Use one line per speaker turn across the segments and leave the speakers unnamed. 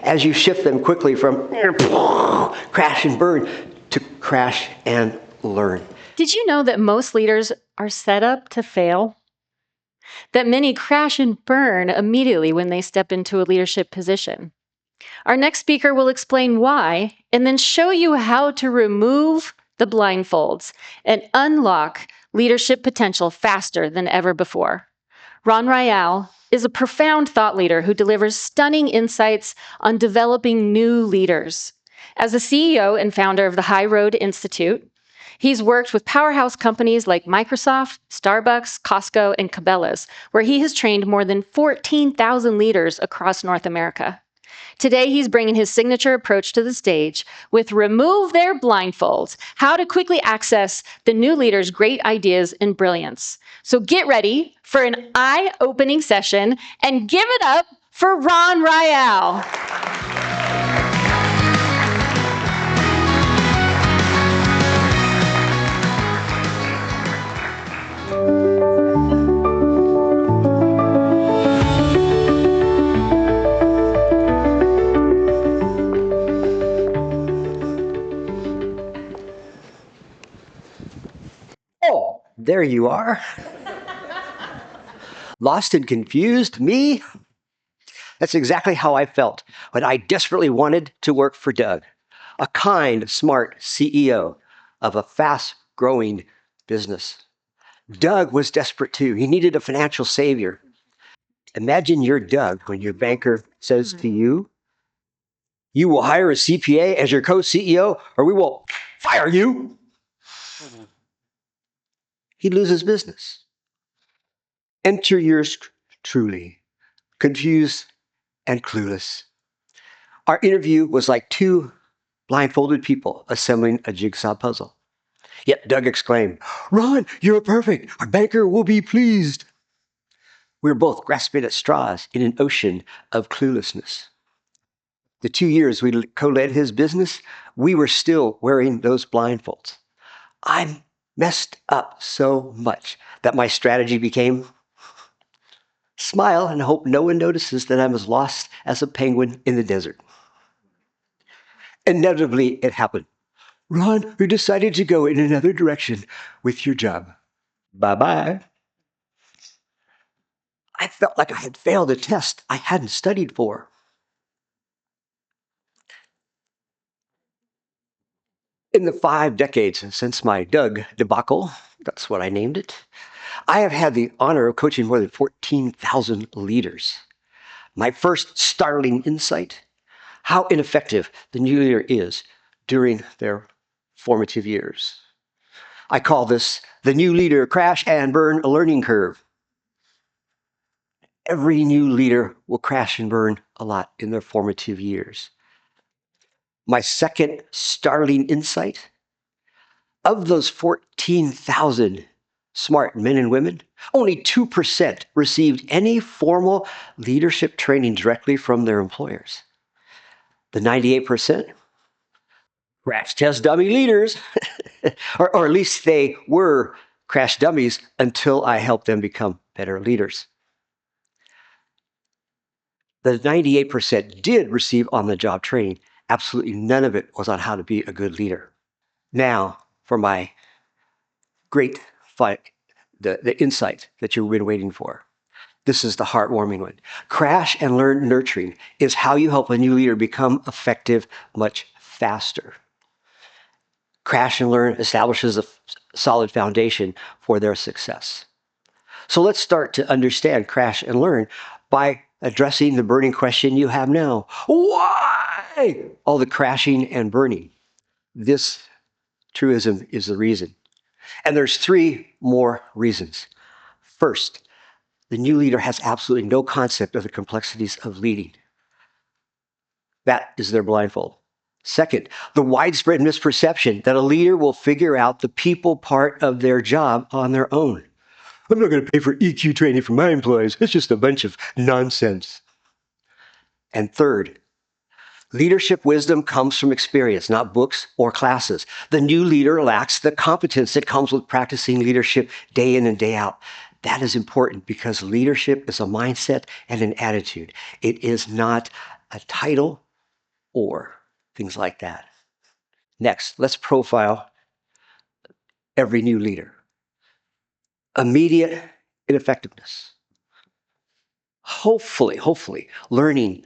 as you shift them quickly from crash and burn to crash and learn.
Did you know that most leaders are set up to fail? That many crash and burn immediately when they step into a leadership position? Our next speaker will explain why and then show you how to remove the blindfolds and unlock leadership potential faster than ever before. RON RAEL is a profound thought leader who delivers stunning insights on developing new leaders. As a CEO and founder of the High Road Institute, he's worked with powerhouse companies like Microsoft, Starbucks, Costco, and Cabela's, where he has trained more than 14,000 leaders across North America. Today, he's bringing his signature approach to the stage with Remove Their Blindfolds, how to quickly access the new leader's great ideas and brilliance. So get ready for an eye-opening session and give it up for RON RAEL.
Oh, there you are. Lost and confused, me? That's exactly how I felt when I desperately wanted to work for Doug, a kind, smart CEO of a fast-growing business. Doug was desperate too. He needed a financial savior. Imagine you're Doug when your banker says to you, "You will hire a CPA as your co-CEO or we will fire you." He loses business. Enter yours truly, confused and clueless. Our interview was like two blindfolded people assembling a jigsaw puzzle. Yet Doug exclaimed, "Ron, you're perfect. Our banker will be pleased." We were both grasping at straws in an ocean of cluelessness. The 2 years we co-led his business, we were still wearing those blindfolds. I messed up so much that my strategy became smile and hope no one notices that I'm as lost as a penguin in the desert. Inevitably, it happened. "Ron, we decided to go in another direction with your job. Bye-bye." I felt like I had failed a test I hadn't studied for. In the 5 decades since my Doug debacle, that's what I named it, I have had the honor of coaching more than 14,000 leaders. My first startling insight, how ineffective the new leader is during their formative years. I call this the new leader crash and burn learning curve. Every new leader will crash and burn a lot in their formative years. My second startling insight, of those 14,000 smart men and women, only 2% received any formal leadership training directly from their employers. The 98%, crash test dummy leaders, or at least they were crash dummies until I helped them become better leaders. The 98% did receive on-the-job training. Absolutely none of it was on how to be a good leader. Now, for my great fight, the insight that you've been waiting for. This is the heartwarming one. Crash and learn nurturing is how you help a new leader become effective much faster. Crash and learn establishes a solid foundation for their success. So let's start to understand crash and learn by addressing the burning question you have now. Why all the crashing and burning? This truism is the reason. And there's 3 more reasons. First, the new leader has absolutely no concept of the complexities of leading. That is their blindfold. Second, the widespread misperception that a leader will figure out the people part of their job on their own. "I'm not going to pay for EQ training for my employees. It's just a bunch of nonsense." And third, leadership wisdom comes from experience, not books or classes. The new leader lacks the competence that comes with practicing leadership day in and day out. That is important because leadership is a mindset and an attitude. It is not a title or things like that. Next, let's profile every new leader. Immediate ineffectiveness. Hopefully, learning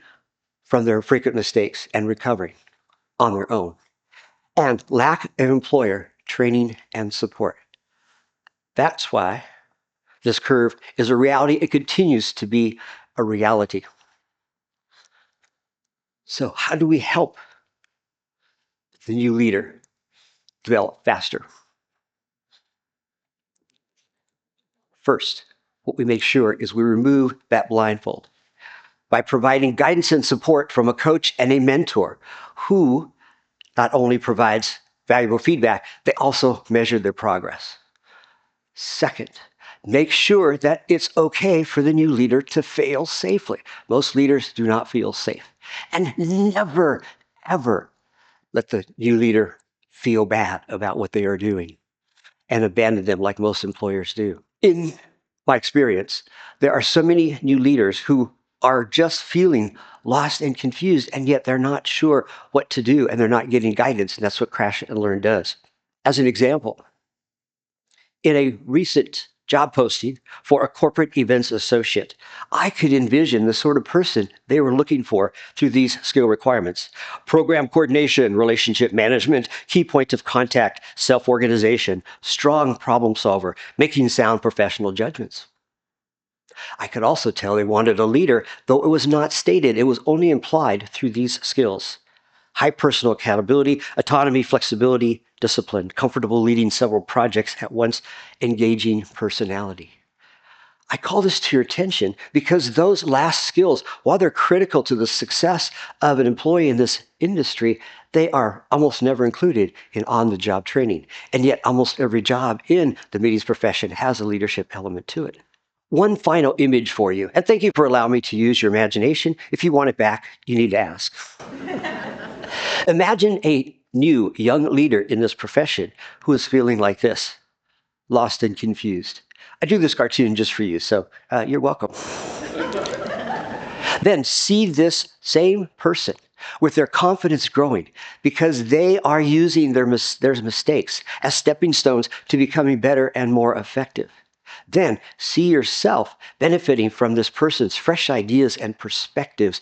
from their frequent mistakes and recovering on their own. And lack of employer training and support. That's why this curve is a reality. It continues to be a reality. So how do we help the new leader develop faster? First, what we make sure is we remove that blindfold by providing guidance and support from a coach and a mentor who not only provides valuable feedback, they also measure their progress. Second, make sure that it's okay for the new leader to fail safely. Most leaders do not feel safe. And never, ever let the new leader feel bad about what they are doing and abandon them like most employers do. In my experience, there are so many new leaders who are just feeling lost and confused, and yet they're not sure what to do and they're not getting guidance. And that's what Crash and Learn does. As an example, in a recent job posting for a corporate events associate, I could envision the sort of person they were looking for through these skill requirements: program coordination, relationship management, key point of contact, self-organization, strong problem solver, making sound professional judgments. I could also tell they wanted a leader, though it was not stated, it was only implied through these skills: high personal accountability, autonomy, flexibility, discipline, comfortable leading several projects at once, engaging personality. I call this to your attention because those last skills, while they're critical to the success of an employee in this industry, they are almost never included in on-the-job training. And yet almost every job in the meetings profession has a leadership element to it. One final image for you, and thank you for allowing me to use your imagination. If you want it back, you need to ask. Imagine a new young leader in this profession who is feeling like this: lost and confused. I do this cartoon just for you, so you're welcome. Then see this same person with their confidence growing because they are using their mistakes as stepping stones to becoming better and more effective. Then see yourself benefiting from this person's fresh ideas and perspectives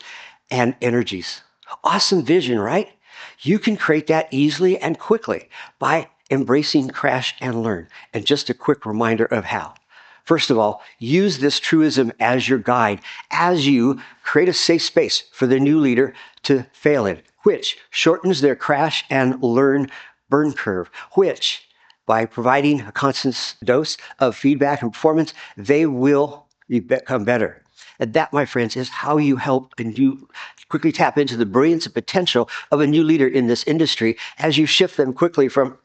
and energies. Awesome vision, right? You can create that easily and quickly by embracing Crash and Learn. And just a quick reminder of how. First of all, use this truism as your guide as you create a safe space for the new leader to fail in, which shortens their crash and learn burn curve, which by providing a constant dose of feedback and performance, they will become better. And that, my friends, is how you help and you quickly tap into the brilliance and potential of a new leader in this industry as you shift them quickly from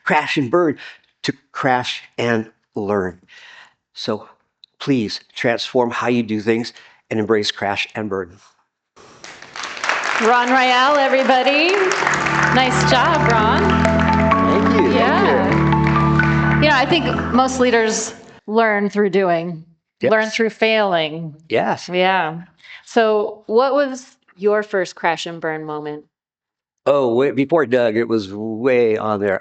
crash and burn to crash and learn. So please transform how you do things and embrace crash and burn.
RON RAEL, everybody. Nice job, Ron.
Thank you.
Yeah. I think most leaders learn through doing,
Yes.
learn through failing.
Yes.
Yeah. So what was your first crash and burn moment?
Oh, before Doug, it was way on there.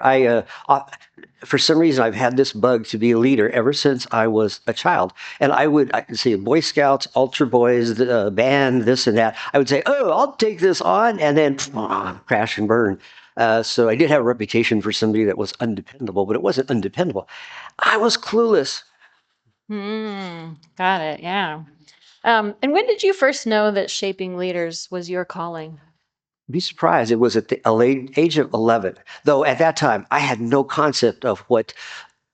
For some reason, I've had this bug to be a leader ever since I was a child. And I could see Boy Scouts, Ultra Boys, the band, this and that. I would say, oh, I'll take this on, and then crash and burn. So I did have a reputation for somebody that was undependable, but it wasn't undependable. I was clueless.
Got it. Yeah. And when did you first know that shaping leaders was your calling?
Be surprised. It was at the age of 11, though at that time I had no concept of what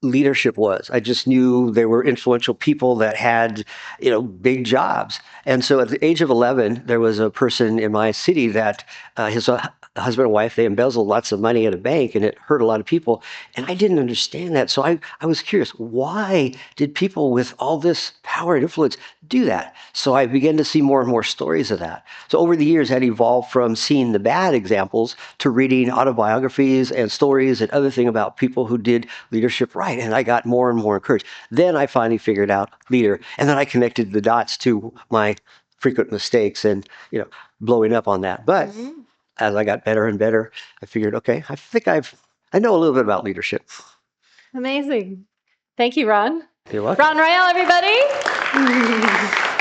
leadership was. I just knew they were influential people that had, big jobs. And so at the age of 11, there was a person in my city that his husband and wife, they embezzled lots of money at a bank and it hurt a lot of people. And I didn't understand that. So I was curious, why did people with all this power and influence do that? So I began to see more and more stories of that. So over the years, that evolved from seeing the bad examples to reading autobiographies and stories and other things about people who did leadership right. And I got more and more encouraged. Then I finally figured out leader. And then I connected the dots to my frequent mistakes and, blowing up on that. But
Mhm.
as I got better and better, I figured, okay, I think I know a little bit about leadership.
Amazing. Thank you, Ron.
You're welcome.
RON RAEL, everybody.